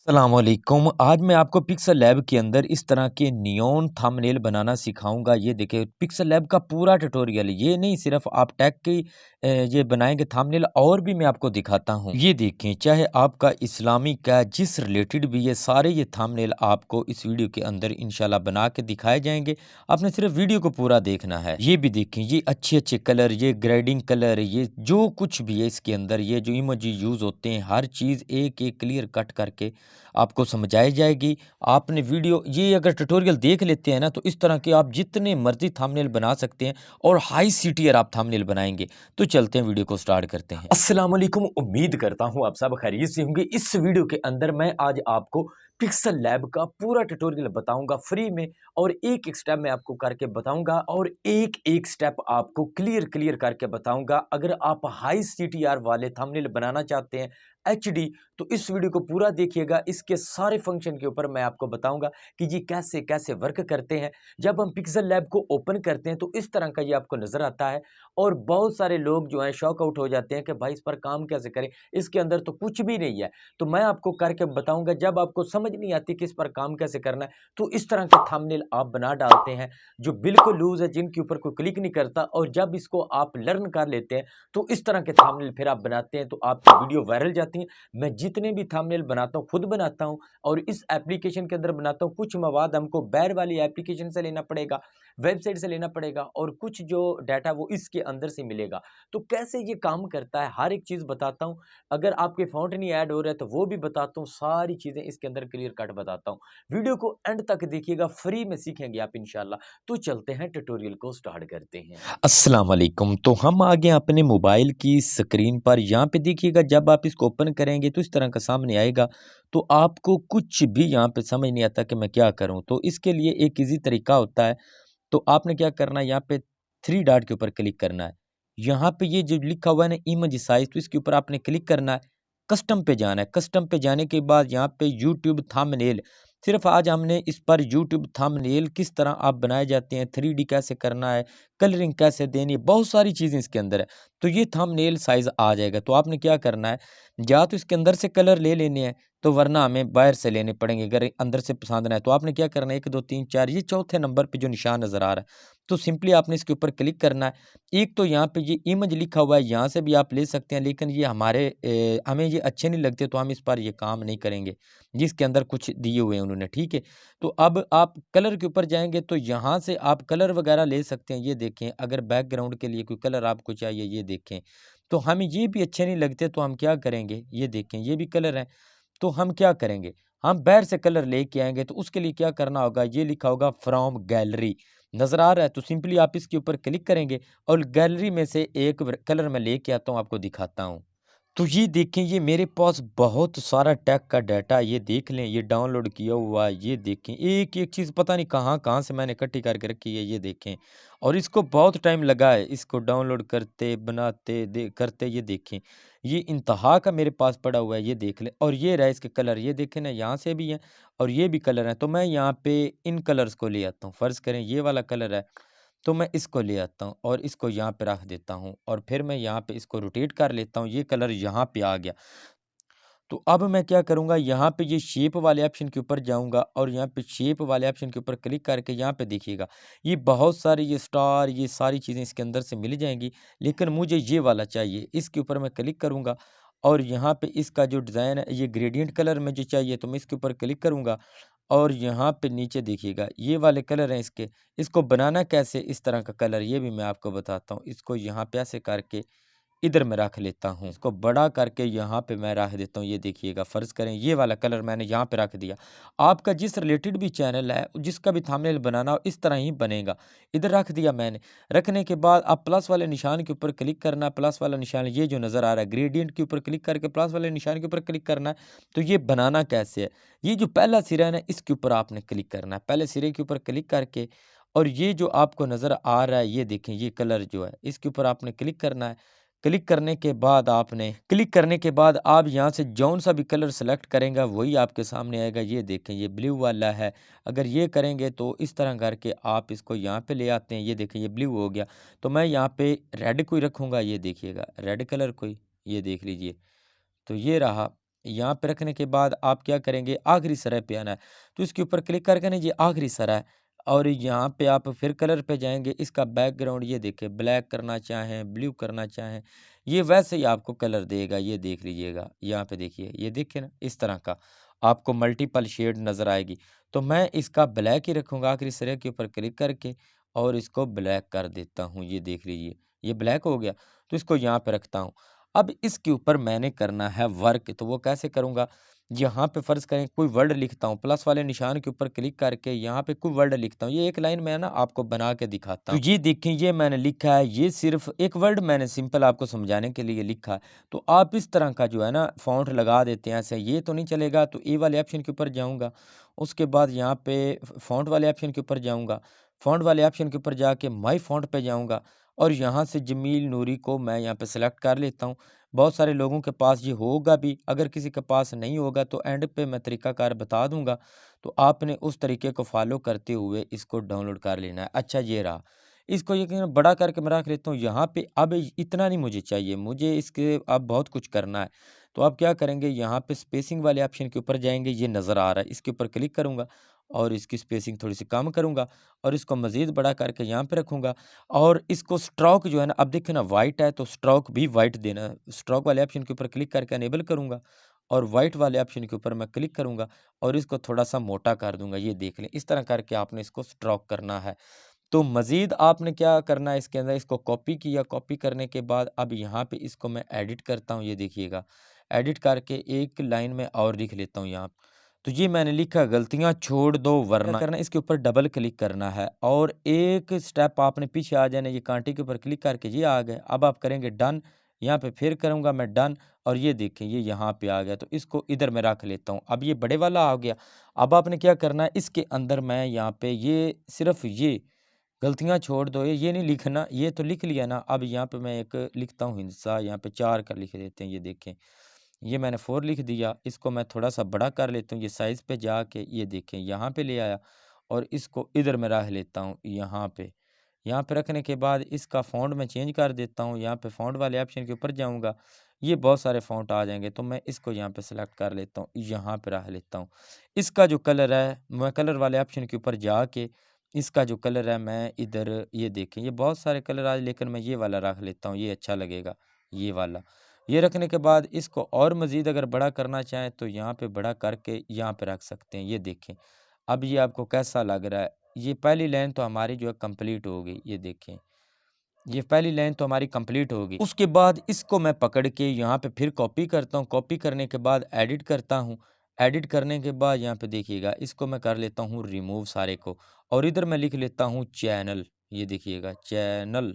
अस्सलामुअलैकुम। आज मैं आपको पिक्सल लैब के अंदर इस तरह के नियॉन थंबनेल बनाना सिखाऊंगा। ये देखिए पिक्सल लैब का पूरा ट्यूटोरियल, ये नहीं सिर्फ आप टैग की ये बनाएंगे थंबनेल, और भी मैं आपको दिखाता हूँ। ये देखें, चाहे आपका इस्लामिक का जिस रिलेटेड भी ये सारे ये थंबनेल आपको इस वीडियो के अंदर इंशाल्लाह बना के दिखाए जाएंगे। आपने सिर्फ वीडियो को पूरा देखना है। ये भी देखें, ये अच्छे अच्छे कलर, ये ग्रेडिंग कलर, ये जो कुछ भी है इसके अंदर, ये जो इमोजी यूज होते हैं, हर चीज़ एक एक क्लियर कट करके आपको समझाई जाएगी। आपने वीडियो ये अगर ट्यूटोरियल देख लेते हैं ना, तो इस तरह के आप जितने मर्जी थंबनेल बना सकते हैं और हाई सीटीआर आप थंबनेल बनाएंगे। तो चलते हैं, वीडियो को स्टार्ट करते हैं। अस्सलाम वालेकुम, उम्मीद करता हूं आप सब खैरियत से होंगे। इस वीडियो के अंदर मैं आज आपको पिक्सल लैब का पूरा ट्यूटोरियल बताऊंगा फ्री में, और एक एक स्टेप मैं आपको करके बताऊंगा, और एक एक स्टेप आपको क्लियर क्लियर करके बताऊंगा। अगर आप हाई सीटीआर वाले थंबनेल बनाना चाहते हैं एचडी, तो इस वीडियो को पूरा देखिएगा। इसके सारे फंक्शन के ऊपर मैं आपको बताऊंगा कि ये कैसे कैसे वर्क करते हैं। जब हम पिक्सल लैब को ओपन करते हैं तो इस तरह का ये आपको नजर आता है, और बहुत सारे लोग जो हैं शॉक आउट हो जाते हैं कि भाई इस पर काम कैसे करें, इसके अंदर तो कुछ भी नहीं है। तो मैं आपको करके बताऊंगा। जब आपको समझ नहीं आती कि इस पर काम कैसे करना है, तो इस तरह के थंबनेल आप बना डालते हैं जो बिल्कुल लूज है, जिनके ऊपर कोई क्लिक नहीं करता, और जब इसको आप लर्न कर लेते हैं तो इस तरह के थंबनेल फिर आप बनाते हैं तो आपकी वीडियो वायरल जाती है। मैं जितने भी थंबनेल बनाता हूं खुद बनाता हूं, और इस एप्लीकेशन के अंदर बनाता हूं। कुछ मवाद हमको बैर वाली एप्लीकेशन से लेना पड़ेगा, वेबसाइट से लेना पड़ेगा, और कुछ जो डाटा वो इसके अंदर से मिलेगा। तो कैसे ये काम करता है हर एक चीज बताता हूं। अगर आपके फ़ॉन्ट नहीं ऐड हो रहा है तो वो भी बताता हूं। सारी चीजें इसके अंदर क्लियर कट बताता हूं। वीडियो को एंड तक देखिएगा, फ्री में सीखेंगे आप इंशाल्लाह। तो चलते हैं, ट्यूटोरियल को स्टार्ट करते हैं। अस्सलाम वालेकुम। तो हम आ गए अपने मोबाइल की स्क्रीन पर। यहाँ पे देखिएगा, जब आप इसको ओपन करेंगे तो इस तरह का सामने आएगा। तो आपको कुछ भी यहाँ पे समझ नहीं आता कि मैं क्या करूँ, तो इसके लिए एक इजी तरीका होता है। तो आपने क्या करना है, यहाँ पे थ्री डॉट के ऊपर क्लिक करना है। यहाँ पे ये जो लिखा हुआ है ना इमेज साइज, तो इसके ऊपर आपने क्लिक करना है। कस्टम पे जाना है। कस्टम पे जाने के बाद यहाँ पे यूट्यूब थंबनेल, सिर्फ आज हमने इस पर यूट्यूब थंबनेल किस तरह आप बनाए जाते हैं, 3D कैसे करना है, कलरिंग कैसे देनी है, बहुत सारी चीज़ें इसके अंदर है। तो ये थंबनेल साइज आ जाएगा। तो आपने क्या करना है, या तो इसके अंदर से कलर ले लेने हैं, तो वरना हमें बाहर से लेने पड़ेंगे। अगर अंदर से पसंद ना है तो आपने क्या करना है, 1 2 3 4, ये चौथे नंबर पे जो निशान नज़र आ रहा है, तो सिंपली आपने इसके ऊपर क्लिक करना है। एक तो यहाँ पे ये इमेज लिखा हुआ है, यहाँ से भी आप ले सकते हैं, लेकिन ये हमें ये अच्छे नहीं लगते, तो हम इस पर ये काम नहीं करेंगे जिसके अंदर कुछ दिए हुए हैं उन्होंने, ठीक है। तो अब आप कलर के ऊपर जाएंगे, तो यहाँ से आप कलर वगैरह ले सकते हैं। ये देखें, अगर बैकग्राउंड के लिए कोई कलर आपको चाहिए, ये देखें। तो हमें ये भी अच्छे नहीं लगते, तो हम क्या करेंगे, ये देखें ये भी कलर है। तो हम क्या करेंगे, हम बाहर से कलर लेके आएंगे। तो उसके लिए क्या करना होगा, ये लिखा होगा फ्रॉम गैलरी, नज़र आ रहा है। तो सिंपली आप इसके ऊपर क्लिक करेंगे, और गैलरी में से एक कलर मैं लेके आता हूँ, आपको दिखाता हूँ। तो ये देखें, ये मेरे पास बहुत सारा टैग का डाटा, ये देख लें, ये डाउनलोड किया हुआ है। ये देखें, एक एक चीज़ पता नहीं कहाँ कहाँ से मैंने इकट्ठी करके रखी है, ये देखें। और इसको बहुत टाइम लगा है, इसको डाउनलोड करते बनाते करते। ये देखें, ये इंतहा का मेरे पास पड़ा हुआ है, ये देख लें। और ये रहा इसके कलर, ये देखें ना, यहाँ से भी हैं और ये भी कलर हैं। तो मैं यहाँ पे इन कलर्स को ले आता हूँ। फ़र्ज़ करें ये वाला कलर है, तो मैं इसको ले आता हूँ और इसको यहाँ पे रख देता हूँ, और फिर मैं यहाँ पे इसको रोटेट कर लेता हूँ। ये कलर यहाँ पे आ गया। तो अब मैं क्या करूँगा, यहाँ पे ये शेप वाले ऑप्शन के ऊपर जाऊँगा, और यहाँ पे शेप वाले ऑप्शन के ऊपर क्लिक करके यहाँ पे देखिएगा, ये बहुत सारे ये स्टार, ये सारी चीज़ें इसके अंदर से मिल जाएंगी। लेकिन मुझे ये वाला चाहिए, इसके ऊपर मैं क्लिक करूँगा, और यहाँ पे इसका जो डिज़ाइन है, ये ग्रेडियंट कलर मुझे चाहिए, तो मैं इसके ऊपर क्लिक करूँगा। और यहाँ पे नीचे देखिएगा, ये वाले कलर हैं इसके। इसको बनाना कैसे, इस तरह का कलर, ये भी मैं आपको बताता हूँ। इसको यहाँ पे ऐसे करके इधर मैं रख लेता हूँ, इसको बड़ा करके यहाँ पे मैं रख देता हूँ। ये देखिएगा, फ़र्ज़ करें ये वाला कलर मैंने यहाँ पे रख दिया। आपका जिस रिलेटेड भी चैनल है, जिसका भी थंबनेल बनाना हो, इस तरह ही बनेगा। इधर रख दिया मैंने। रखने के बाद आप प्लस वाले निशान के ऊपर क्लिक करना है। प्लस वाला निशान ये जो नज़र आ रहा है, ग्रेडियंट के ऊपर क्लिक करके प्लस वाले निशान के ऊपर क्लिक करना है। तो ये बनाना कैसे है, ये जो पहला सिरा है ना, इसके ऊपर आपने क्लिक करना है। पहले सिरे के ऊपर क्लिक करके, और ये जो आपको नज़र आ रहा है, ये देखें, ये कलर जो है, इसके ऊपर आपने क्लिक करना है। क्लिक करने के बाद आप यहाँ से जौन सा भी कलर सेलेक्ट करेंगे वही आपके सामने आएगा। ये देखें, ये ब्लू वाला है। अगर ये करेंगे तो इस तरह करके आप इसको यहाँ पे ले आते हैं। ये देखें, ये ब्लू हो गया। तो मैं यहाँ पे रेड कोई रखूँगा, ये देखिएगा, रेड कलर कोई, ये देख लीजिए। तो ये रहा। यहाँ पे रखने के बाद आप क्या करेंगे, आखिरी सराय पे आना है, तो इसके ऊपर क्लिक करके ना ये आखिरी सराय, और यहाँ पे आप फिर कलर पे जाएँगे। इसका बैकग्राउंड ये देखिए, ब्लैक करना चाहें, ब्लू करना चाहें, ये वैसे ही आपको कलर देगा, ये देख लीजिएगा। यहाँ पे देखिए, ये देखिए ना इस तरह का आपको मल्टीपल शेड नज़र आएगी। तो मैं इसका ब्लैक ही रखूँगा, आखिरी सिरे के ऊपर क्लिक करके और इसको ब्लैक कर देता हूँ। ये देख लीजिए, ये ब्लैक हो गया, तो इसको यहाँ पे रखता हूँ। अब इसके ऊपर मैंने करना है वर्क, तो वो कैसे करूँगा? यहाँ पे फ़र्ज़ करें कोई वर्ड लिखता हूँ, प्लस वाले निशान के ऊपर क्लिक करके यहाँ पे कोई वर्ड लिखता हूँ। ये एक लाइन मैं ना आपको बना के दिखाता हूँ। तो ये देखें, ये मैंने लिखा है, ये सिर्फ़ एक वर्ड मैंने सिंपल आपको समझाने के लिए लिखा है। तो आप इस तरह का जो है ना फ़ॉन्ट लगा देते हैं ऐसे, ये तो नहीं चलेगा, तो ए वाले ऑप्शन के ऊपर जाऊँगा। उसके बाद यहाँ पे फ़ॉन्ट वाले ऑप्शन के ऊपर जाऊँगा। फ़ॉन्ट वाले ऑप्शन के ऊपर जाके माय फ़ॉन्ट पे जाऊँगा और यहाँ से जमील नूरी को मैं यहाँ पे सेलेक्ट कर लेता हूँ। बहुत सारे लोगों के पास ये होगा भी, अगर किसी के पास नहीं होगा तो एंड पे मैं तरीकाकार बता दूँगा। तो आपने उस तरीके को फ़ॉलो करते हुए इसको डाउनलोड कर लेना है। अच्छा, ये रहा। इसको यकीनन बड़ा करके मैं रख लेता हूँ यहाँ पे। अब इतना नहीं मुझे चाहिए, मुझे इसके अब बहुत कुछ करना है। तो आप क्या करेंगे, यहाँ पे स्पेसिंग वाले ऑप्शन के ऊपर जाएँगे, ये नज़र आ रहा है, इसके ऊपर क्लिक करूँगा और इसकी स्पेसिंग थोड़ी-सी कम करूँगा और इसको मज़ीद बड़ा करके यहाँ पे रखूँगा। और इसको स्ट्रोक जो है ना, अब देखिए ना वाइट है तो स्ट्रोक भी वाइट देना है। स्ट्रोक वाले ऑप्शन के ऊपर क्लिक करके इनेबल करूँगा और वाइट वाले ऑप्शन के ऊपर मैं क्लिक करूँगा और इसको थोड़ा-सा मोटा कर दूँगा। ये देख लें, इस तरह करके आपने इसको स्ट्रोक करना है। तो मज़ीद आपने क्या करना है इसके अंदर, इसको कॉपी किया, कॉपी करने के बाद अब यहाँ पे इसको मैं एडिट करता हूँ, ये देखिएगा। एडिट करके एक लाइन में और लिख लेता हूँ यहाँ। तो ये मैंने लिखा, गलतियाँ छोड़ दो वरना। क्या करना है, इसके ऊपर डबल क्लिक करना है और एक स्टेप आपने पीछे आ जाना है, ये कांटे के ऊपर क्लिक करके ये आ गए। अब आप करेंगे डन, यहाँ पे फिर करूँगा मैं डन और ये देखें ये यहाँ पे आ गया, तो इसको इधर मैं रख लेता हूँ। अब ये बड़े वाला आ गया। अब आपने क्या करना है, इसके अंदर मैं यहाँ पे ये सिर्फ़ ये गलतियाँ छोड़ दो, ये नहीं लिखना, ये तो लिख लिया ना। अब यहाँ पे मैं एक लिखता हूँ हिंसा, यहाँ पे 4 का लिख देते हैं, ये देखें। ये मैंने 4 लिख दिया, इसको मैं थोड़ा-सा बड़ा कर लेता हूँ, ये साइज़ पे जाके ये देखें यहाँ पे ले आया और इसको इधर मैं रख लेता हूँ यहाँ पे। यहाँ पे रखने के बाद इसका फ़ॉन्ट मैं चेंज कर देता हूँ, यहाँ पे फ़ॉन्ट वाले ऑप्शन के ऊपर जाऊँगा, ये बहुत सारे फ़ॉन्ट आ जाएँगे, तो मैं इसको यहाँ पे सेलेक्ट कर लेता हूँ, यहाँ पे रख लेता हूँ। इसका जो कलर है, मैं कलर वाले ऑप्शन के ऊपर जाके इसका जो कलर है मैं इधर ये देखें, ये बहुत सारे कलर आए लेकिन मैं ये वाला रख लेता हूँ, ये अच्छा लगेगा, ये वाला। ये रखने के बाद इसको और मज़ीद अगर बड़ा करना चाहें तो यहाँ पे बड़ा करके यहाँ पे रख सकते हैं, ये देखें। अब ये आपको कैसा लग रहा है? ये पहली लाइन तो हमारी जो है कंप्लीट हो गई, ये देखें। ये पहली लाइन तो हमारी कंप्लीट हो गई। उसके बाद इसको मैं पकड़ के यहाँ पे फिर कॉपी करता हूँ, कॉपी करने के बाद एडिट करता हूँ। एडिट करने के बाद यहाँ पे देखिएगा, इसको मैं कर लेता हूँ रिमूव सारे को और इधर मैं लिख लेता हूँ चैनल, ये देखिएगा चैनल।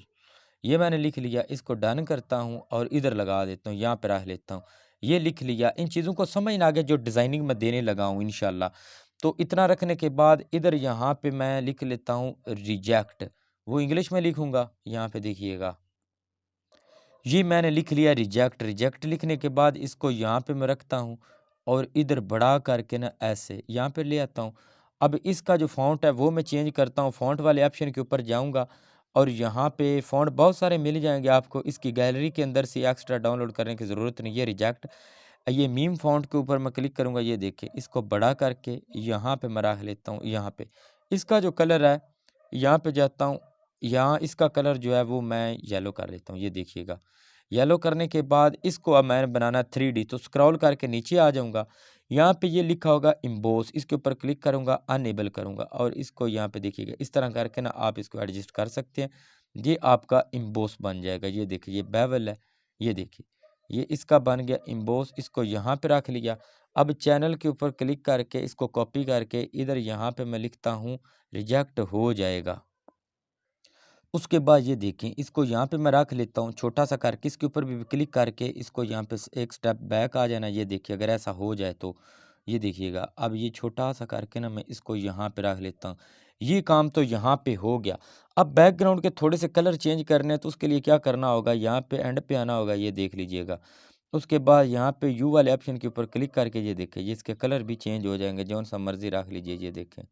ये मैंने लिख लिया, इसको डन करता हूँ और इधर लगा देता हूँ, यहाँ पे रख लेता हूँ। ये लिख लिया, इन चीज़ों को समझ ना आ गया जो डिज़ाइनिंग मैं देने लगा हूँ इंशाल्लाह। तो इतना रखने के बाद इधर यहाँ पे मैं लिख लेता हूँ रिजेक्ट, वो इंग्लिश में लिखूँगा, यहाँ पे देखिएगा। ये मैंने लिख लिया रिजेक्ट, रिजेक्ट लिखने के बाद इसको यहाँ पे मैं रखता हूँ और इधर बढ़ा करके ना ऐसे यहाँ पे ले आता हूँ। अब इसका जो फ़ॉन्ट है वो मैं चेंज करता हूँ, फ़ॉन्ट वाले ऑप्शन के ऊपर जाऊँगा और यहाँ पे फ़ॉन्ट बहुत सारे मिल जाएँगे आपको, इसकी गैलरी के अंदर से एक्स्ट्रा डाउनलोड करने की ज़रूरत नहीं है। रिजेक्ट, ये मीम फ़ॉन्ट के ऊपर मैं क्लिक करूँगा, ये देखिए इसको बड़ा करके यहाँ पे मैं रख लेता हूँ, यहाँ पे। इसका जो कलर है, यहाँ पे जाता हूँ, यहाँ इसका कलर जो है वो मैं येलो कर लेता हूँ, ये देखिएगा। येलो करने के बाद इसको अब मैंने बनाना है 3D, तो स्क्रॉल करके नीचे आ जाऊँगा। यहाँ पे ये लिखा होगा एम्बोस, इसके ऊपर क्लिक करूँगा, अनेबल करूँगा और इसको यहाँ पे देखिएगा, इस तरह करके ना आप इसको एडजस्ट कर सकते हैं। ये आपका एम्बोस बन जाएगा, ये देखिए ये बेवल है, ये देखिए। ये इसका बन गया एम्बोस, इसको यहाँ पे रख लिया। अब चैनल के ऊपर क्लिक करके इसको कॉपी करके इधर यहाँ पे मैं लिखता हूँ रिजेक्ट हो जाएगा। उसके बाद ये देखें, इसको यहाँ पे मैं रख लेता हूँ छोटा-सा करके, इसके ऊपर भी क्लिक करके इसको यहाँ पे एक स्टेप बैक आ जाना, ये देखिए अगर ऐसा हो जाए तो, ये देखिएगा। अब ये छोटा-सा करके ना मैं इसको यहाँ पे रख लेता हूँ। ये काम तो यहाँ पे हो गया। अब बैकग्राउंड के थोड़े से कलर चेंज करने हैं तो उसके लिए क्या करना होगा, यहाँ पे एंड पे आना होगा, ये देख लीजिएगा। उसके बाद यहाँ पे यू वाले ऑप्शन के ऊपर क्लिक करके ये देखें, ये इसके कलर भी चेंज हो जाएँगे, जौन-सा मर्ज़ी रख लीजिए, ये देखें।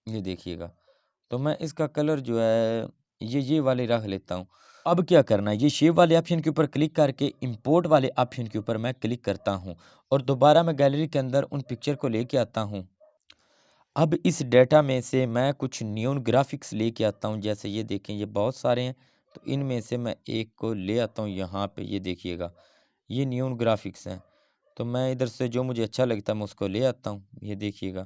ये देखिएगा। तो मैं इसका कलर जो है ये वाले रख लेता हूँ। अब क्या करना है, ये शेव वाले ऑप्शन के ऊपर क्लिक करके इंपोर्ट वाले ऑप्शन के ऊपर मैं क्लिक करता हूँ और दोबारा मैं गैलरी के अंदर उन पिक्चर को लेके आता हूँ। अब इस डेटा में से मैं कुछ नियॉन ग्राफिक्स लेके आता हूँ, जैसे ये देखें ये बहुत सारे हैं, तो इनमें से मैं एक को ले आता हूँ यहाँ पे, ये देखिएगा ये नियॉन ग्राफिक्स हैं। तो मैं इधर से जो मुझे अच्छा लगता है मैं उसको ले आता हूँ, ये देखिएगा।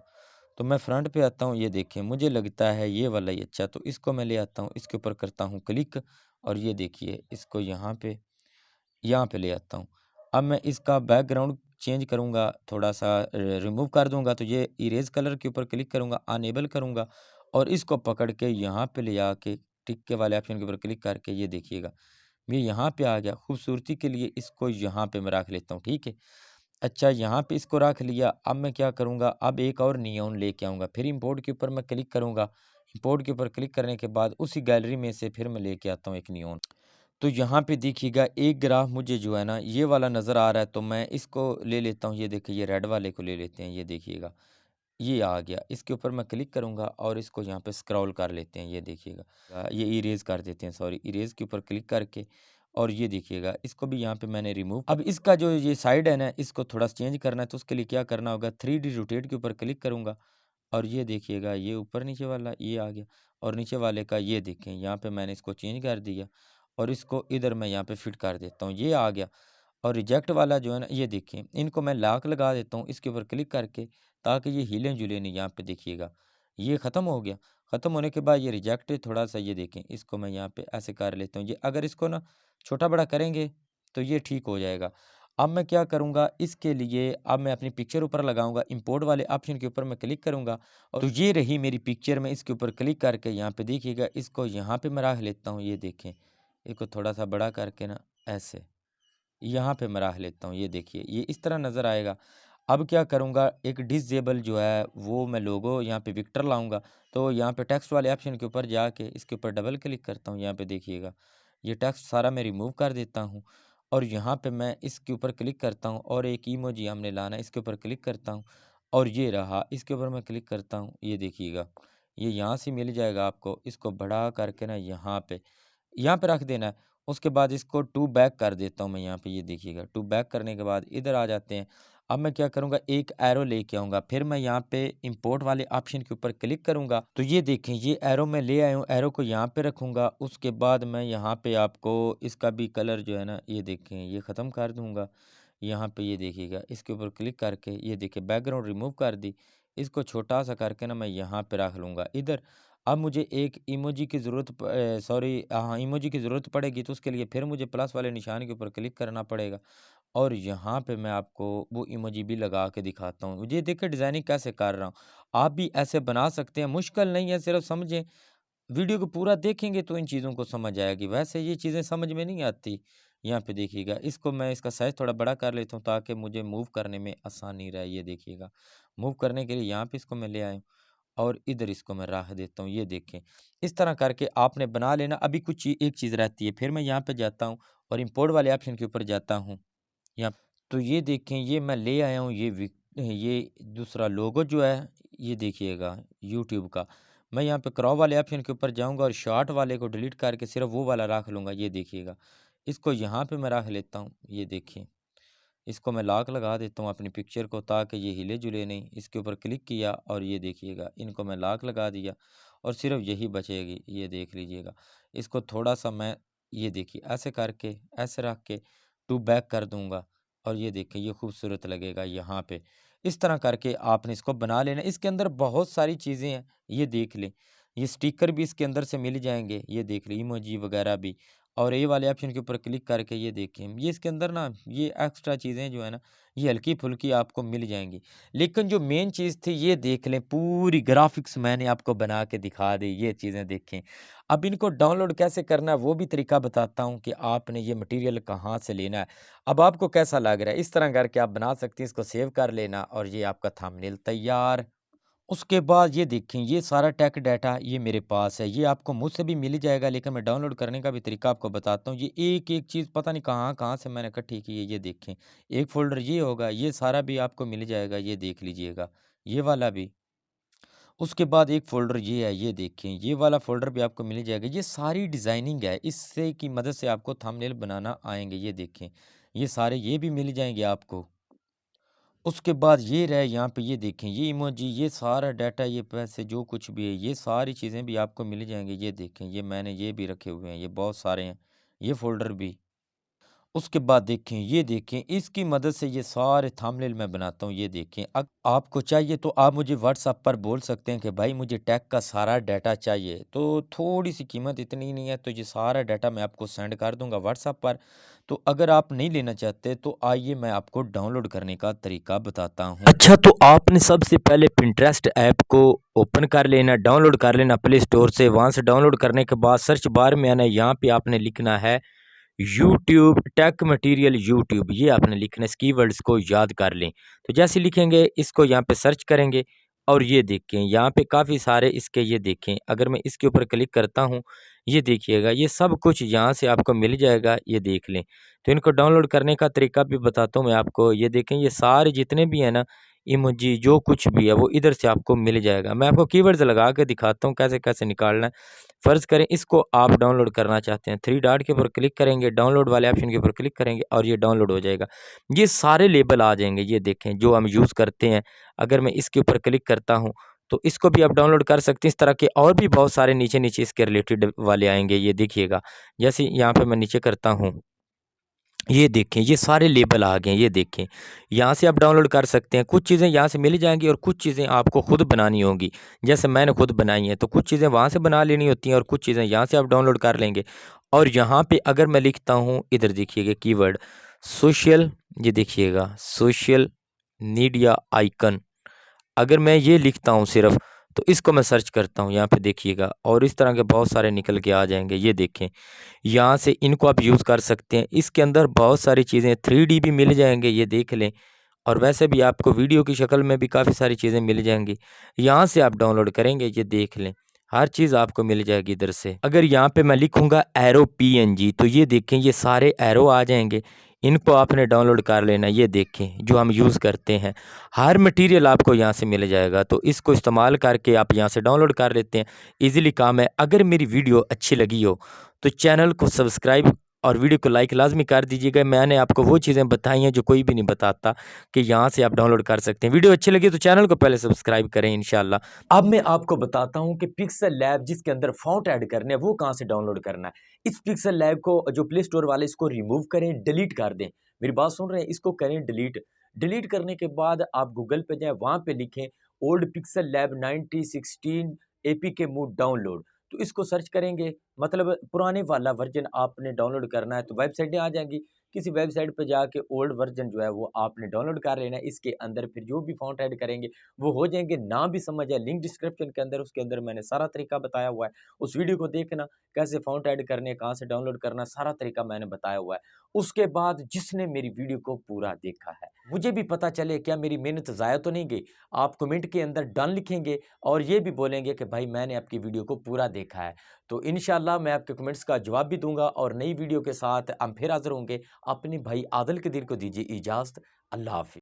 तो मैं फ्रंट पे आता हूँ, ये देखें मुझे लगता है ये वाला ही अच्छा, तो इसको मैं ले आता हूँ, इसके ऊपर करता हूँ क्लिक और ये देखिए इसको यहाँ पे ले आता हूँ। अब मैं इसका बैकग्राउंड चेंज करूँगा, थोड़ा-सा रिमूव कर दूँगा, तो ये इरेज़ कलर के ऊपर क्लिक करूँगा, अनेबल करूँगा और इसको पकड़ के यहाँ पे ले आके टिक के वाले ऑप्शन के ऊपर क्लिक करके ये देखिएगा, ये यहाँ पे आ गया। खूबसूरती के लिए इसको यहाँ पे मैं रख लेता हूँ, ठीक है? अच्छा, यहाँ पे इसको रख लिया, अब मैं क्या करूँगा, अब एक और नियॉन लेके आऊँगा, फिर इम्पोर्ट के ऊपर मैं क्लिक करूँगा। इम्पोर्ट के ऊपर क्लिक करने के बाद उसी गैलरी में से फिर मैं लेके आता हूँ एक नियॉन। तो यहाँ पे देखिएगा एक ग्राफ मुझे जो है ना ये वाला नज़र आ रहा है, तो मैं इसको ले लेता हूँ। ये देखिए ये रेड वाले को ले लेते हैं, ये देखिएगा ये आ गया। इसके ऊपर मैं क्लिक करूँगा और इसको यहाँ पे स्क्रॉल कर लेते हैं, ये देखिएगा। ये इरेज़ कर देते हैं, सॉरी, इरेज़ के ऊपर क्लिक करके और ये देखिएगा इसको भी यहाँ पे मैंने रिमूव। अब इसका जो ये साइड है ना इसको थोड़ा चेंज करना है, तो उसके लिए क्या करना होगा, 3D रोटेट के ऊपर क्लिक करूँगा और ये देखिएगा ये ऊपर नीचे वाला ये आ गया और नीचे वाले का ये देखें यहाँ पे मैंने इसको चेंज कर दिया और इसको इधर मैं यहाँ पे फिट कर देता हूँ, ये आ गया। और रिजेक्ट वाला जो है ना ये देखिए इनको मैं लॉक लगा देता हूँ इसके ऊपर क्लिक करके, ताकि ये हिले जुले नहीं। यहाँ पे देखिएगा ये ख़त्म हो गया। ख़त्म होने के बाद ये रिजेक्ट थोड़ा सा, ये देखें इसको मैं यहाँ पे ऐसे कर लेता हूँ। ये अगर इसको ना छोटा बड़ा करेंगे तो ये ठीक हो जाएगा। अब मैं क्या करूँगा, इसके लिए अब मैं अपनी पिक्चर ऊपर लगाऊँगा, इंपोर्ट वाले ऑप्शन के ऊपर मैं क्लिक करूँगा और तो ये रही मेरी पिक्चर। मैं इसके ऊपर क्लिक करके यहाँ पे देखिएगा इसको यहाँ पे मैं रख लेता हूँ, ये देखें इसको थोड़ा सा बड़ा करके ना ऐसे यहाँ पे मैं रख लेता हूँ, ये देखिए ये इस तरह नज़र आएगा। अब क्या करूँगा, एक डिसेबल जो है वो मैं लोगो यहाँ पे विक्टर लाऊँगा, तो यहाँ पे टेक्स्ट वाले ऑप्शन के ऊपर जाके इसके ऊपर डबल क्लिक करता हूँ। यहाँ पे देखिएगा ये टेक्स्ट सारा मैं रिमूव कर देता हूँ और यहाँ पे मैं इसके ऊपर क्लिक करता हूँ और एक इमोजी हमने लाना है, इसके ऊपर क्लिक करता हूँ और ये रहा, इसके ऊपर मैं क्लिक करता हूँ, ये देखिएगा ये यहाँ से मिल जाएगा आपको। इसको बड़ा करके ना यहाँ पे रख देना है। उसके बाद इसको टू बैक कर देता हूँ मैं यहाँ पे, ये देखिएगा टू बैक करने के बाद इधर आ जाते हैं। अब मैं क्या करूँगा, एक एरो लेके आऊँगा, फिर मैं यहाँ पे इंपोर्ट वाले ऑप्शन के ऊपर क्लिक करूँगा, तो ये देखें ये एरो मैं ले आया हूँ, एरो को यहाँ पे रखूँगा। उसके बाद मैं यहाँ पे आपको इसका भी कलर जो है ना ये देखें ये ख़त्म कर दूँगा। यहाँ पे ये देखिएगा इसके ऊपर क्लिक करके ये देखिए बैकग्राउंड रिमूव कर दी। इसको छोटा सा करके ना मैं यहाँ पे रख लूँगा इधर। अब मुझे एक इमोजी की ज़रूरत सॉरी हाँ, इमोजी की ज़रूरत पड़ेगी, तो उसके लिए फिर मुझे प्लस वाले निशान के ऊपर क्लिक करना पड़ेगा और यहाँ पे मैं आपको वो इमोजी भी लगा के दिखाता हूँ। ये देखिए डिज़ाइनिंग कैसे कर रहा हूँ। आप भी ऐसे बना सकते हैं, मुश्किल नहीं है, सिर्फ समझें। वीडियो को पूरा देखेंगे तो इन चीज़ों को समझ आएगी, वैसे ये चीज़ें समझ में नहीं आती। यहाँ पे देखिएगा इसको मैं इसका साइज़ थोड़ा बड़ा कर लेता हूँ ताकि मुझे मूव करने में आसानी रहे। ये देखिएगा मूव करने के लिए यहाँ पे इसको मैं ले आया हूँ और इधर इसको मैं रख देता हूँ, ये देखें। इस तरह करके आपने बना लेना। अभी कुछ एक चीज़ रहती है, फिर मैं यहाँ पे जाता हूँ और इम्पोर्ट वाले ऑप्शन के ऊपर जाता हूँ। यहाँ तो ये देखें ये मैं ले आया हूँ ये दूसरा लोगो जो है ये देखिएगा यूट्यूब का। मैं यहाँ पे क्रॉप वाले ऑप्शन के ऊपर जाऊँगा और शॉर्ट वाले को डिलीट करके सिर्फ वो वाला रख लूँगा, ये देखिएगा। इसको यहाँ पे मैं रख लेता हूँ, ये देखिए। इसको मैं लॉक लगा देता हूँ अपनी पिक्चर को ताकि ये हिले-जुले नहीं। इसके ऊपर क्लिक किया और ये देखिएगा इनको मैं लॉक लगा दिया और सिर्फ़ यही बचेगी, ये देख लीजिएगा। इसको थोड़ा-सा मैं ये देखिए ऐसे करके, ऐसे रख के टू बैक कर दूँगा और ये देखिए ये खूबसूरत लगेगा यहाँ पे। इस तरह करके आपने इसको बना लेना। इसके अंदर बहुत सारी चीज़ें हैं, ये देख लें। ये स्टिकर भी इसके अंदर से मिल जाएँगे, ये देख लें इमोजी वगैरह भी। और ए वाले ऑप्शन के ऊपर क्लिक करके ये देखें, ये इसके अंदर ना ये एक्स्ट्रा चीज़ें जो है ना, ये हल्की-फुल्की आपको मिल जाएँगी। लेकिन जो मेन चीज़ थी ये देख लें, पूरी ग्राफ़िक्स मैंने आपको बना के दिखा दी, ये चीज़ें देखें। अब इनको डाउनलोड कैसे करना है वो भी तरीका बताता हूँ कि आपने ये मटीरियल कहाँ से लेना है। अब आपको कैसा लग रहा है? इस तरह करके आप बना सकते हैं, इसको सेव कर लेना और ये आपका थंबनेल तैयार। उसके बाद ये देखें, ये सारा टेक डाटा ये मेरे पास है, ये आपको मुझसे भी मिल जाएगा, लेकिन मैं डाउनलोड करने का भी तरीका आपको बताता हूँ। ये एक-एक चीज़ पता नहीं कहाँ-कहाँ से मैंने इकट्ठी की है, ये देखें। एक फ़ोल्डर ये होगा, ये सारा भी आपको मिल जाएगा, ये देख लीजिएगा, ये वाला भी। उसके बाद एक फ़ोल्डर ये है, ये देखें, ये वाला फ़ोल्डर भी आपको मिल जाएगा। ये सारी डिज़ाइनिंग है, इससे की मदद से आपको थंबनेल बनाना आएँगे, ये देखें। ये सारे ये भी मिल जाएँगे आपको। उसके बाद ये रहे यहाँ पे, ये देखें, ये इमोजी, ये सारा डाटा, ये पैसे जो कुछ भी है, ये सारी चीज़ें भी आपको मिल जाएँगी। ये देखें, ये मैंने ये भी रखे हुए हैं, ये बहुत सारे हैं, ये फ़ोल्डर भी। उसके बाद देखें, ये देखें, इसकी मदद से ये सारे थंबनेल मैं बनाता हूँ, ये देखें। आपको चाहिए तो आप मुझे व्हाट्सएप पर बोल सकते हैं कि भाई मुझे टैग का सारा डाटा चाहिए, तो थोड़ी-सी कीमत इतनी नहीं है, तो ये सारा डाटा मैं आपको सेंड कर दूँगा व्हाट्सएप पर। तो अगर आप नहीं लेना चाहते, तो आइए मैं आपको डाउनलोड करने का तरीका बताता हूँ। अच्छा, तो आपने सबसे पहले पिंटरेस्ट ऐप को ओपन कर लेना, डाउनलोड कर लेना प्ले स्टोर से। वहाँ से डाउनलोड करने के बाद सर्च बार में आना, यहाँ पे आपने लिखना है यूट्यूब टेक मटेरियल यूट्यूब, ये आपने लिखना है। इस कीवर्ड्स को याद कर लें। तो जैसे लिखेंगे इसको यहाँ पे सर्च करेंगे और ये देखें यहाँ पे काफ़ी सारे इसके, ये देखें अगर मैं इसके ऊपर क्लिक करता हूँ, ये देखिएगा ये सब कुछ यहाँ से आपको मिल जाएगा, ये देख लें। तो इनको डाउनलोड करने का तरीका भी बताता हूँ मैं आपको। ये देखें ये सारे जितने भी हैं ना इमोजी, जो कुछ भी है वो इधर से आपको मिल जाएगा। मैं आपको कीवर्ड्स लगा के दिखाता हूँ कैसे कैसे निकालना है। फ़र्ज़ करें इसको आप डाउनलोड करना चाहते हैं, 3 डॉट के ऊपर क्लिक करेंगे, डाउनलोड वाले ऑप्शन के ऊपर क्लिक करेंगे और ये डाउनलोड हो जाएगा। ये सारे लेबल आ जाएँगे, ये देखें जो हम यूज़ करते हैं। अगर मैं इसके ऊपर क्लिक करता हूँ, तो इसको भी आप डाउनलोड कर सकते हैं। इस तरह के और भी बहुत सारे नीचे-नीचे इसके रिलेटेड वाले आएँगे, ये देखिएगा। जैसे यहाँ पे मैं नीचे करता हूँ, ये देखें ये सारे लेबल आ गए हैं, ये देखें। यहाँ से आप डाउनलोड कर सकते हैं। कुछ चीज़ें यहाँ से मिल जाएँगी और कुछ चीज़ें आपको खुद बनानी होंगी। जैसे मैंने खुद बनाई हैं, तो कुछ चीज़ें वहाँ से बना लेनी होती हैं और कुछ चीज़ें यहाँ से आप डाउनलोड कर लेंगे। और यहाँ पे अगर मैं लिखता हूँ, इधर देखिएगा कीवर्ड सोशल, ये देखिएगा सोशल मीडिया आइकन, अगर मैं ये लिखता हूँ सिर्फ़, तो इसको मैं सर्च करता हूँ, यहाँ पे देखिएगा और इस तरह के बहुत सारे निकल के आ जाएँगे, ये देखें। यहाँ से इनको आप यूज़ कर सकते हैं। इसके अंदर बहुत सारी चीज़ें 3D भी मिल जाएँगे, ये देख लें। और वैसे भी आपको वीडियो की शक्ल में भी काफ़ी सारी चीज़ें मिल जाएँगी। यहाँ से आप डाउनलोड करेंगे, ये देख लें। हर चीज़ आपको मिल जाएगी इधर से। अगर यहाँ पे मैं लिखूँगा एरो पीएनजी, तो ये देखें ये सारे एरो आ जाएँगे। इनको आपने डाउनलोड कर लेना, ये देखें जो हम यूज़ करते हैं। हर मटेरियल आपको यहाँ से मिल जाएगा, तो इसको इस्तेमाल करके आप यहाँ से डाउनलोड कर लेते हैं। ईज़िली काम है। अगर मेरी वीडियो अच्छी लगी हो, तो चैनल को सब्सक्राइब और वीडियो को लाइक लाज़मी कर दीजिएगा। मैंने आपको वो चीज़ें बताई हैं जो कोई भी नहीं बताता, कि यहाँ से आप डाउनलोड कर सकते हैं। वीडियो अच्छी लगी तो चैनल को पहले सब्सक्राइब करें इंशाल्लाह। अब मैं आपको बताता हूँ कि पिक्सल लैब जिसके अंदर फ़ॉन्ट ऐड करने हैं वो कहाँ से डाउनलोड करना है। इस पिक्सल लैब को जो प्ले स्टोर वाले इसको रिमूव करें, डिलीट कर दें। मेरी बात सुन रहे हैं? इसको करें डिलीट। डिलीट करने के बाद आप गूगल पे जाएँ, वहाँ पे लिखें old pixel lab 9016 APK mode download. तो इसको सर्च करेंगे, मतलब पुराने वाला वर्ज़न आपने डाउनलोड करना है, तो वेबसाइटें आ जाएँगी। किसी वेबसाइट पे जाके ओल्ड वर्ज़न जो है वो आपने डाउनलोड कर लेना है। इसके अंदर फिर जो भी फ़ॉन्ट ऐड करेंगे वो हो जाएँगे। ना भी समझ आए, लिंक डिस्क्रिप्शन के अंदर उसके अंदर मैंने सारा तरीका बताया हुआ है। उस वीडियो को देखना, कैसे फ़ॉन्ट ऐड करने, कहाँ से डाउनलोड करना, सारा तरीका मैंने बताया हुआ है। उसके बाद जिसने मेरी वीडियो को पूरा देखा है, मुझे भी पता चले क्या मेरी मेहनत ज़ाया तो नहीं गई। आप कमेंट के अंदर डन लिखेंगे और ये भी बोलेंगे कि भाई मैंने आपकी वीडियो को पूरा देखा है। तो इंशाल्लाह मैं आपके कमेंट्स का जवाब भी दूँगा और नई वीडियो के साथ हम फिर हाज़िर होंगे। अपने भाई आदिल कदीर को दीजिए इजाज़त। अल्लाह हाफ़िज़।